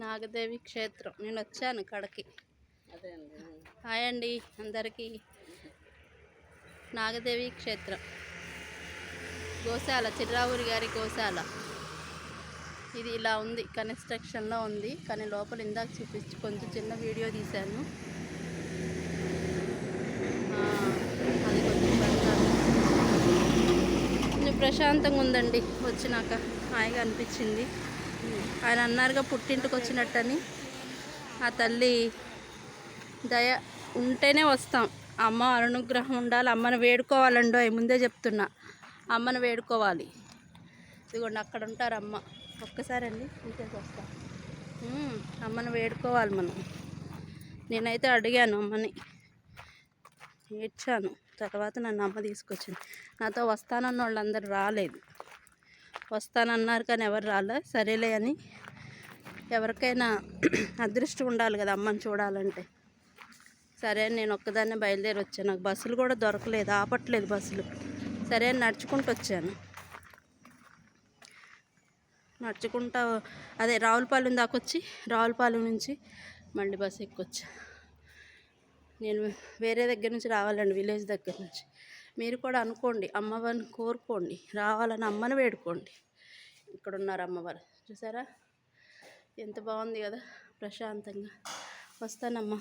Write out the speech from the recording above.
నాగదేవి క్షేత్రం. నేను వచ్చాను కడకి. అదే అండి. హాయ్ అండి అందరికీ. నాగదేవి క్షేత్రం, గోశాల, చిర్రావూరి గారి గోశాల. ఇది ఇలా ఉంది, కన్స్ట్రక్షన్లో ఉంది, కానీ లోపల ఇందాక చూపించి కొంచెం చిన్న వీడియో తీశాను. అది కొంచెం ప్రశాంతంగా ఉందండి. వచ్చినాక హాయిగా అనిపించింది. ఆయన అన్నారుగా పుట్టింటికి వచ్చినట్టని. ఆ తల్లి దయ ఉంటేనే వస్తాం. అమ్మ అనుగ్రహం ఉండాలి. అమ్మను వేడుకోవాలండో, ముందే చెప్తున్నా, అమ్మను వేడుకోవాలి. ఇదిగోండి అక్కడ ఉంటారు అమ్మ. ఒక్కసారి అండి ఇంకేసి వస్తాం. అమ్మను వేడుకోవాలి మనం. నేనైతే అడిగాను అమ్మని, ఏడ్చాను. తర్వాత నన్ను అమ్మ తీసుకొచ్చింది. నాతో వస్తానన్న వాళ్ళందరూ రాలేదు. వస్తానన్నారు కానీ ఎవరు రాలే. సరేలే అని, ఎవరికైనా అదృష్టం ఉండాలి కదా అమ్మని చూడాలంటే. సరే అని నేను ఒక్కదాన్నే బయలుదేరి వచ్చాను. నాకు బస్సులు కూడా దొరకలేదు, ఆపట్లేదు బస్సులు. సరే అని నడుచుకుంటూ వచ్చాను. నడుచుకుంటా అదే రావులపాలెం దాకా వచ్చి, రావులపాలెం నుంచి మళ్ళీ బస్సు ఎక్కొచ్చా. నేను వేరే దగ్గర నుంచి రావాలండి, విలేజ్ దగ్గర నుంచి. మీరు కూడా అనుకోండి, అమ్మవారిని కోరుకోండి, రావాలని అమ్మని వేడుకోండి. ఇక్కడ ఉన్నారు అమ్మవారు, చూసారా ఎంత బాగుంది కదా, ప్రశాంతంగా. వస్తానమ్మా.